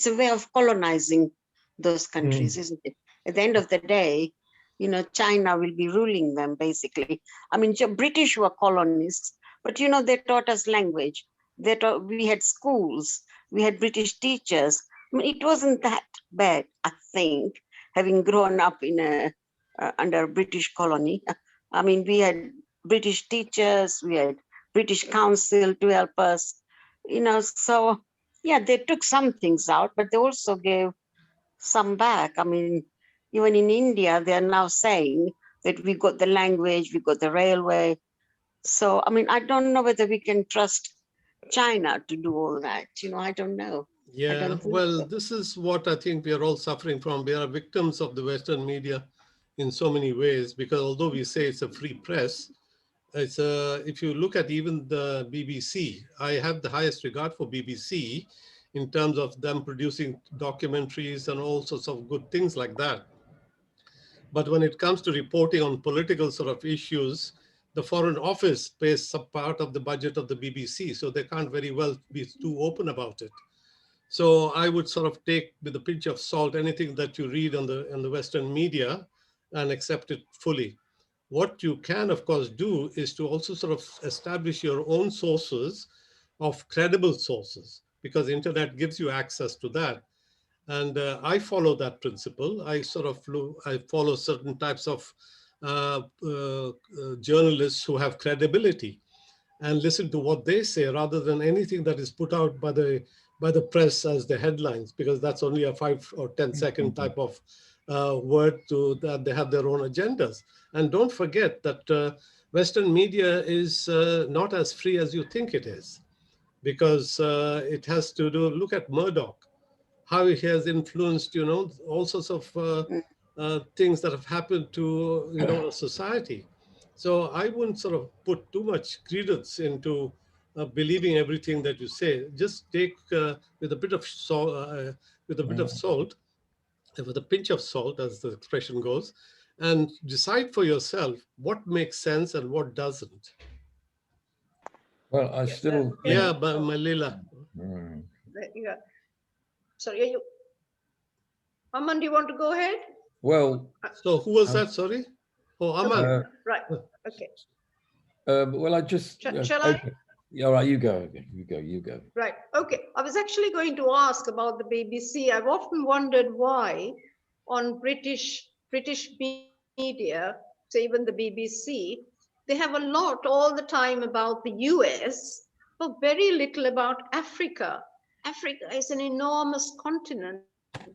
way of colonizing those countries, isn't it? At the end of the day, you know, China will be ruling them basically. I mean, British were colonists, but you know, they taught us language. We had schools, we had British teachers. I mean, it wasn't that bad, I think, having grown up in a under a British colony. I mean, we had British teachers, we had British council to help us, you know, so yeah, they took some things out, but they also gave some back. I mean, even in India, they are now saying that we got the language, we got the railway. So, I mean, I don't know whether we can trust China to do all that. You know, I don't know. I Yeah, don't think well, so. this is what I think we are all suffering from. We are victims of the Western media in so many ways, because although we say it's a free press, if you look at even the BBC, I have the highest regard for BBC in terms of them producing documentaries and all sorts of good things like that. But when it comes to reporting on political sort of issues, the Foreign Office pays some part of the budget of the BBC, so they can't very well be too open about it. So I would sort of take with a pinch of salt anything that you read on the Western media and accept it fully. What you can, of course, do is to also sort of establish your own sources of credible sources, because the internet gives you access to that. And I follow that principle. I follow certain types of journalists who have credibility, and listen to what they say rather than anything that is put out by the press as the headlines, because that's only a 5 or 10-second type of word to that. They have their own agendas. And don't forget that Western media is not as free as you think it is, because it has to do, look at Murdoch, how he has influenced, you know, all sorts of Mm. things that have happened to, you know, a society. So I wouldn't sort of put too much credence into believing everything that you say. Just take with a bit of salt, with a bit of salt, with a pinch of salt, as the expression goes, and decide for yourself what makes sense and what doesn't. Well, I still Yeah, think. but Malila. Yeah. Sorry, you, Aman, do you want to go ahead? Well, So who was that? Sorry. Oh, Aman. Right. Okay. well, I just. Shall I? Okay. Yeah, all right, you go. You go. Right. Okay. I was actually going to ask about the BBC. I've often wondered why on British media, say even the BBC, they have a lot all the time about the US, but very little about Africa. Africa is an enormous continent.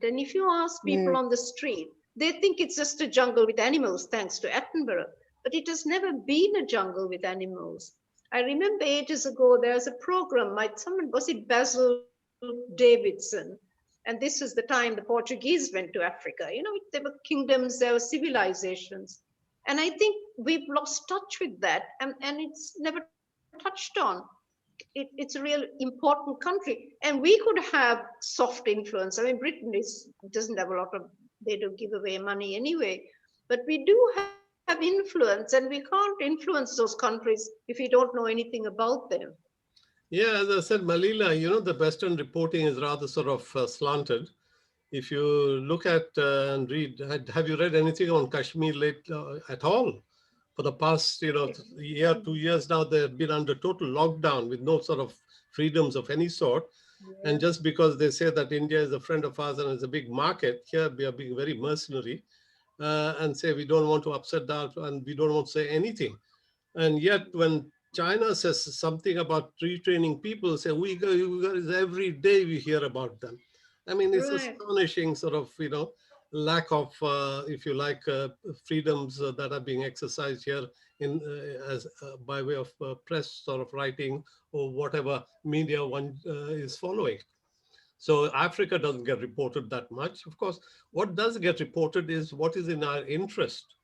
And if you ask people on the Mm. street, they think it's just a jungle with animals, thanks to Attenborough. But it has never been a jungle with animals. I remember ages ago there was a program, someone was it Basil Davidson, and this was the time the Portuguese went to Africa. You know, there were kingdoms, there were civilizations, and I think we've lost touch with that, and it's never touched on. It's a real important country, and we could have soft influence. I mean, Britain doesn't have a lot of, they don't give away money anyway, but we do have influence, and we can't influence those countries if we don't know anything about them. Yeah, as I said, Malila, you know, the Western reporting is rather sort of slanted. If you look at and read, have you read anything on Kashmir at all? For the past, you know, year, 2 years now, they've been under total lockdown with no sort of freedoms of any sort. Yeah. And just because they say that India is a friend of ours and is a big market, here we are being very mercenary and say we don't want to upset that and we don't want to say anything. And yet, when China says something about retraining people, say Uyghurs, every day we hear about them. I mean, it's Right. astonishing sort of, you know, lack of, if you like, freedoms that are being exercised here in as by way of press sort of writing or whatever media one is following. So Africa doesn't get reported that much. Of course, what does get reported is what is in our interest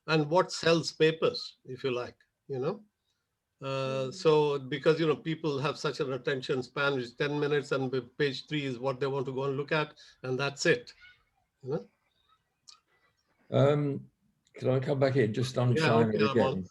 and what sells papers, if you like, you know. So because, you know, people have such an attention span, which is 10 minutes and page 3 is what they want to go and look at, and that's it, you know. Can I come back in just on Yeah, China okay, again?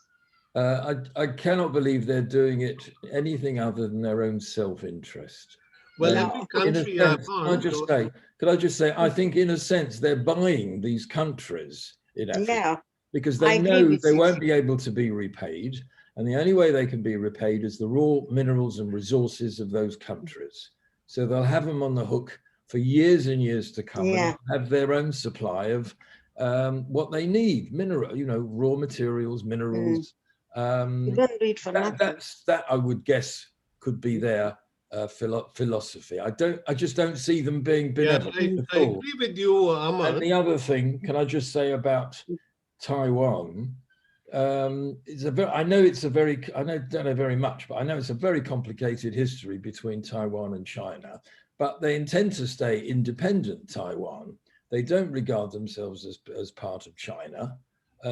I cannot believe they're doing it anything other than their own self-interest. Well, No. every In a country I've sense, gone, could I just say, I think in a sense they're buying these countries in Africa Yeah, because I they agree know with they you. won't be able to be repaid. And the only way they can be repaid is the raw minerals and resources of those countries. So they'll have them on the hook for years and years to come, Yeah. and have their own supply of what they need, mineral, raw materials, minerals. You don't do it for nothing. That I would guess could be their philosophy. I just don't see them being benevolent at I all. agree with you, Aman. And the other thing, can I just say about Taiwan? I don't know very much, but I know it's a very complicated history between Taiwan and China. But they intend to stay independent, Taiwan. They don't regard themselves as part of China.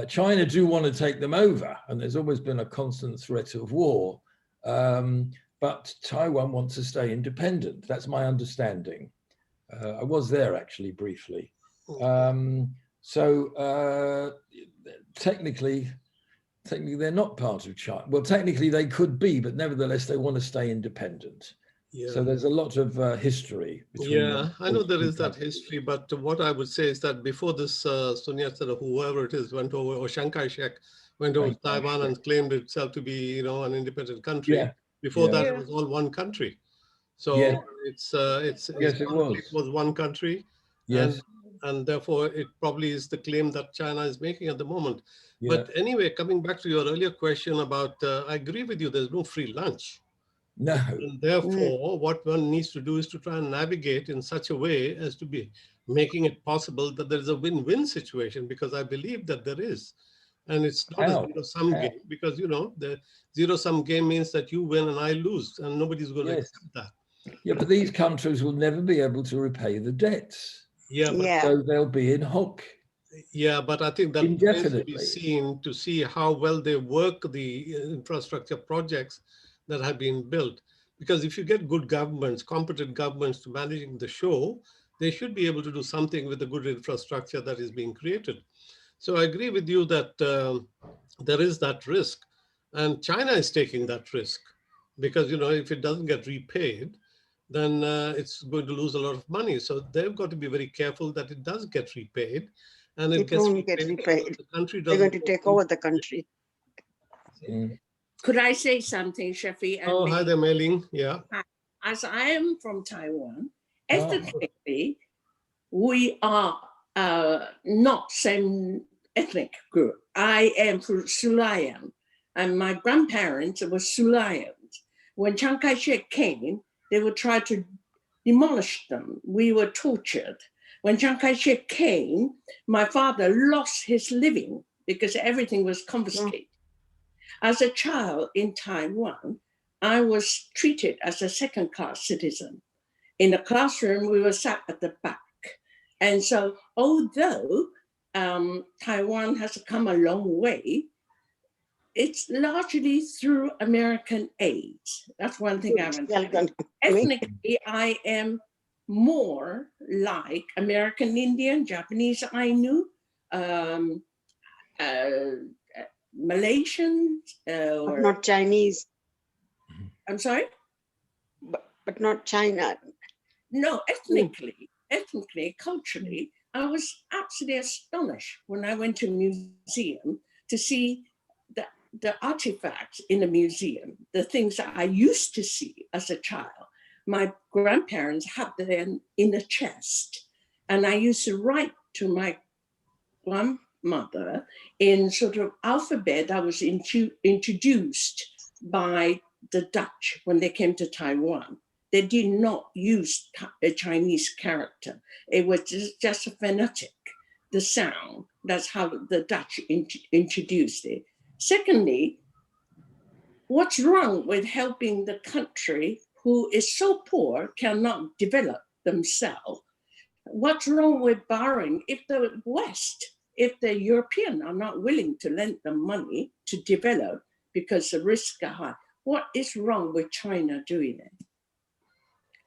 China do want to take them over, and there's always been a constant threat of war. But Taiwan wants to stay independent. That's my understanding. I was there actually briefly. Technically, they're not part of China. Well, technically they could be, but nevertheless they want to stay independent. Yeah. So there's a lot of history between I know there is that history, but what I would say is that before this, Sun Yat-sen or whoever it is went over, or Chiang Kai-shek went over to Taiwan and claimed itself to be, an independent country. Yeah. Before that, it was all one country. So it was one country. Yes. And therefore, it probably is the claim that China is making at the moment. Yeah. But anyway, coming back to your earlier question about, I agree with you, there's no free lunch. No. And therefore, what one needs to do is to try and navigate in such a way as to be making it possible that there is a win-win situation, because I believe that there is. And it's not a zero-sum game, because, the zero-sum game means that you win and I lose, and nobody's going to accept that. Yeah, but these countries will never be able to repay the debts. So they'll be in hock. Yeah, but I think that remains to be seen, to see how well they work the infrastructure projects that have been built. Because if you get good governments, competent governments to managing the show, they should be able to do something with the good infrastructure that is being created. So I agree with you that there is that risk, and China is taking that risk, because if it doesn't get repaid, then it's going to lose a lot of money. So they've got to be very careful that it does get repaid, and it won't get repaid. The country doesn't. They're going to take over the country. Could I say something, Shafi? Hi there, Mei Ling. Yeah. As I am from Taiwan, ethnically, we are not same ethnic group. I am from Sulayan, and my grandparents were Sulayans. When Chiang Kai-shek came, they would try to demolish them. We were tortured. When Chiang Kai-shek came, my father lost his living because everything was confiscated. As a child in Taiwan, I was treated as a second-class citizen. In the classroom, we were sat at the back. And so, although Taiwan has come a long way, it's largely through American aid. That's one thing I want to say. Ethnically, I am more like American Indian, Japanese Ainu, Malaysian, but not Chinese. I'm sorry? But not China. No, ethnically, culturally, I was absolutely astonished when I went to a museum to see the artifacts in the museum, the things that I used to see as a child. My grandparents had them in a chest, and I used to write to my grandmother in sort of alphabet that was introduced by the Dutch when they came to Taiwan. They did not use a Chinese character. It was just a phonetic, the sound. That's how the Dutch introduced it. Secondly, what's wrong with helping the country who is so poor cannot develop themselves? What's wrong with borrowing if the West, if the European are not willing to lend them money to develop because the risks are high? What is wrong with China doing it?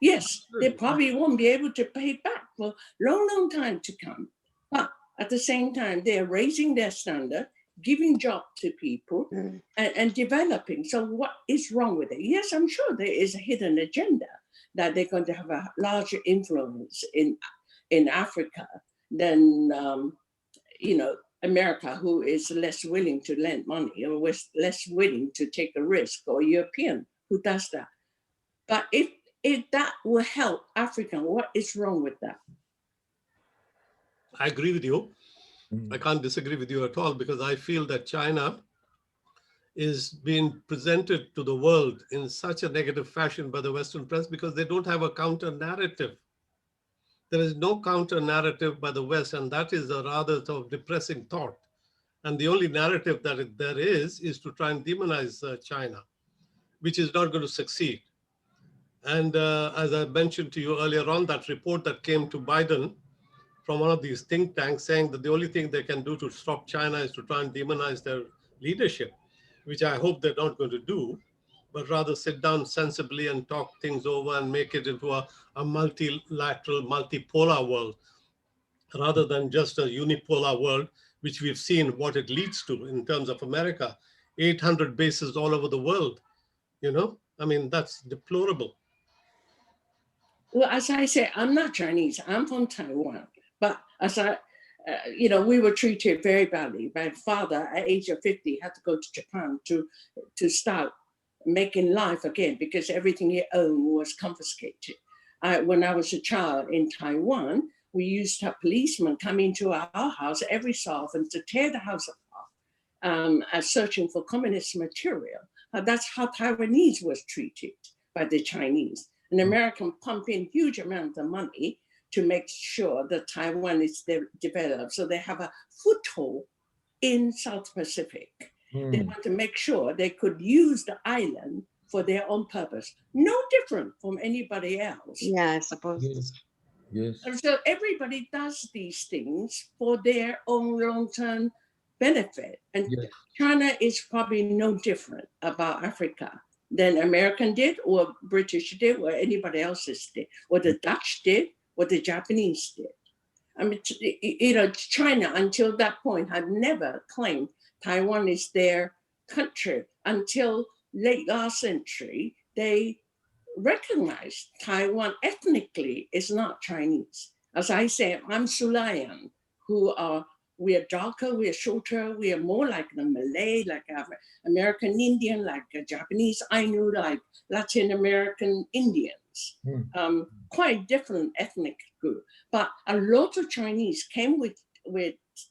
Yes, they probably won't be able to pay back for a long, long time to come. But at the same time, they're raising their standard, giving job to people and developing. So what is wrong with it? Yes, I'm sure there is a hidden agenda, that they're going to have a larger influence in Africa than, you know, America, who is less willing to lend money or was less willing to take a risk, or European who does that. But if that will help Africa, what is wrong with that? I agree with you. I can't disagree with you at all, because I feel that China is being presented to the world in such a negative fashion by the Western press because they don't have a counter narrative. There is no counter narrative by the West, and that is a rather sort of depressing thought. And the only narrative that there is to try and demonize China, which is not going to succeed. And as I mentioned to you earlier on, that report that came to Biden from one of these think tanks saying that the only thing they can do to stop China is to try and demonize their leadership, which I hope they're not going to do, but rather sit down sensibly and talk things over and make it into a multilateral, multipolar world, rather than just a unipolar world, which we've seen what it leads to in terms of America. 800 bases all over the world, you know? I mean, that's deplorable. Well, as I say, I'm not Chinese, I'm from Taiwan. But as you know, we were treated very badly. My father, at age of 50, had to go to Japan to start making life again because everything he owned was confiscated. When I was a child in Taiwan, we used to have policemen come into our house every so often to tear the house apart, searching for communist material. That's how Taiwanese was treated by the Chinese. An American pump in huge amounts of money to make sure that Taiwan is developed. So they have a foothold in South Pacific. They want to make sure they could use the island for their own purpose. No different from anybody else. Yeah, I suppose. Yes. And so everybody does these things for their own long-term benefit. And Yes. China is probably no different about Africa than American did, or British did, or anybody else's did, or the Dutch did, what the Japanese did. I mean, you know, China until that point had never claimed Taiwan is their country. Until late last century, they recognized Taiwan ethnically is not Chinese. As I say, I'm Sulayan, we are darker, we are shorter, we are more like the Malay, like American Indian, like Japanese Ainu, like Latin American Indians. Quite different ethnic group. But a lot of Chinese came with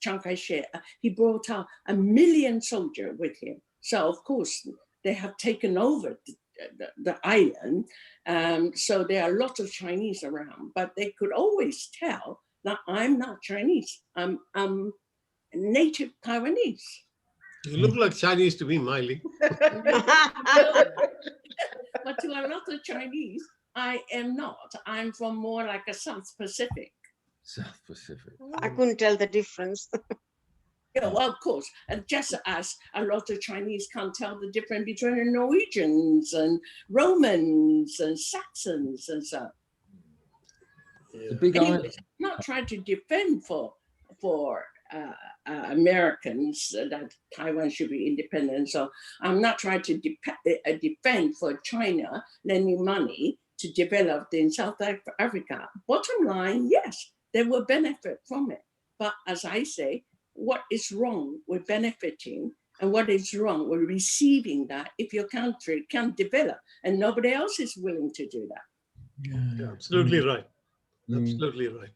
Chiang Kai-shek. He brought out 1 million soldiers with him. So of course, they have taken over the island. So there are a lot of Chinese around, but they could always tell that I'm not Chinese, I'm native Taiwanese. You look like Chinese to me, Miley. But to a lot of Chinese, I am not. I'm from more like a South Pacific. South Pacific. I couldn't tell the difference. Yeah, well, of course, and just as a lot of Chinese can't tell the difference between Norwegians and Romans and Saxons and so. The big Anyways, I'm not trying to defend for Americans that Taiwan should be independent. So I'm not trying to defend for China lending money to develop in South Africa. Bottom line, yes, they will benefit from it. But as I say, what is wrong with benefiting and what is wrong with receiving that if your country can't develop and nobody else is willing to do that? Yeah, absolutely right. Absolutely right.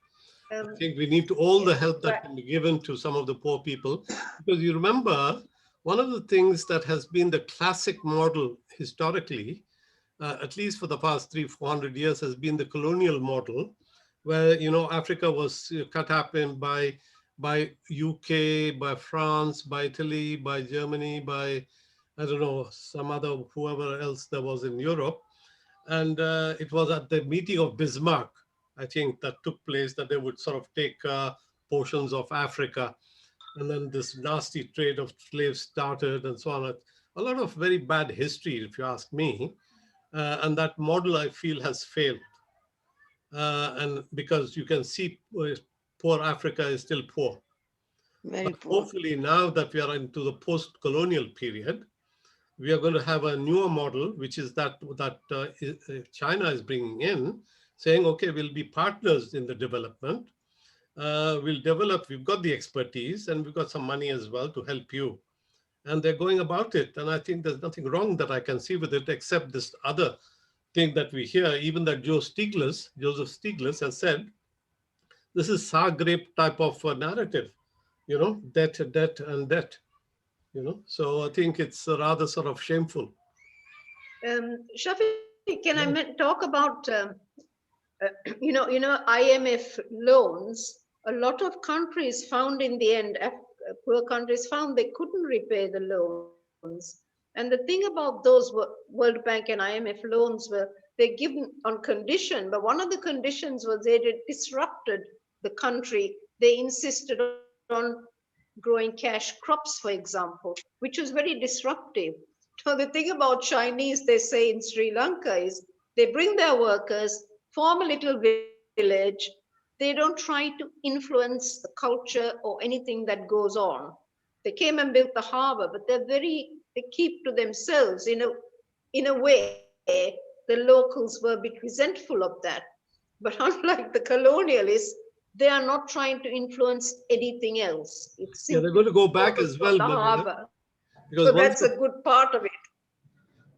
I think we need all the help that can be given to some of the poor people, because you remember one of the things that has been the classic model historically, at least for the past 300-400 years, has been the colonial model, where, you know, Africa was cut up in by UK, by France, by Italy, by Germany, by, I don't know, some other, whoever else there was in Europe. And it was at the meeting of Bismarck, I think, that took place, that they would sort of take portions of Africa. And then this nasty trade of slaves started and so on. A lot of very bad history, if you ask me. And that model, I feel, has failed. And because you can see poor Africa is still poor. Very But poor. hopefully now that we are into the post-colonial period, we are going to have a newer model, which is that China is bringing in, saying, okay, we'll be partners in the development. We'll develop, we've got the expertise and we've got some money as well to help you. And they're going about it. And I think there's nothing wrong that I can see with it, except this other thing that we hear, even that Joseph Stiglitz has said, this is Zagreb type of narrative, you know, debt, debt, and debt, you know. So I think it's rather sort of shameful. Shafi, can I talk about, IMF loans? A lot of countries found in the end, poor countries found they couldn't repay the loans. And the thing about those World Bank and IMF loans were they're given on condition, but one of the conditions was they disrupted the country. They insisted on growing cash crops, for example, which was very disruptive. So the thing about Chinese, they say in Sri Lanka, is they bring their workers, form a little village. They don't try to influence the culture or anything that goes on. They came and built the harbor, but they keep to themselves in a way. The locals were a bit resentful of that. But unlike the colonialists, they are not trying to influence anything else. It's Yeah, they're going to go back as well. the harbor. Because so that's a good part of it.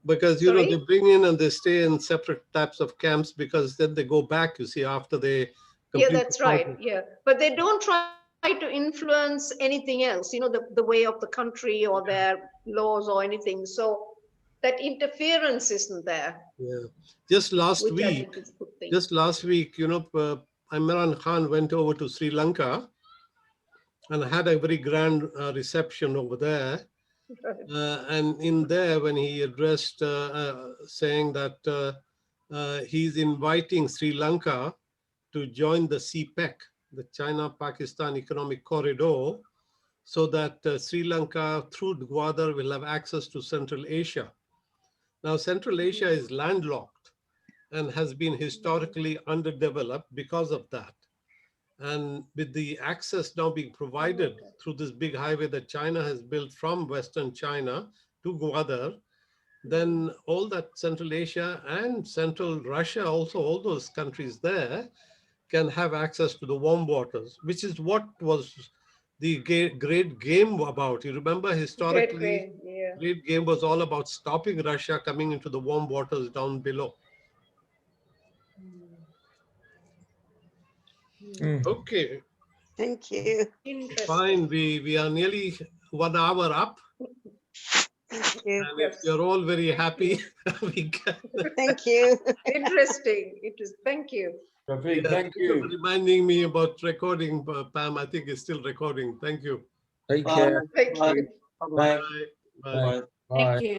Because, you know, they bring in and they stay in separate types of camps, because then they go back, you see, after they complete. Yeah, that's right. Yeah. But they don't try to influence anything else, you know, the way of the country or their laws or anything. So that interference isn't there. Yeah. Just last week, you know, Imran Khan went over to Sri Lanka and had a very grand reception over there. And in there, when he addressed saying that he's inviting Sri Lanka to join the CPEC, the China-Pakistan Economic Corridor, so that Sri Lanka through Gwadar will have access to Central Asia. Now, Central Asia is landlocked and has been historically underdeveloped because of that. And with the access now being provided through this big highway that China has built from Western China to Gwadar, then all that Central Asia and Central Russia, also all those countries there, can have access to the warm waters, which is what was the great game about. You remember historically, great game was all about stopping Russia coming into the warm waters down below. Okay. Thank you. Fine. We are nearly 1 hour up. Thank you. And if you're all very happy, we can. Thank you. Interesting. It is. Thank you. Rafiq, thank you. For reminding me about recording, Pam. I think it's still recording. Thank you. Take care. Thank you. Bye. Bye. Bye. Bye. Thank you.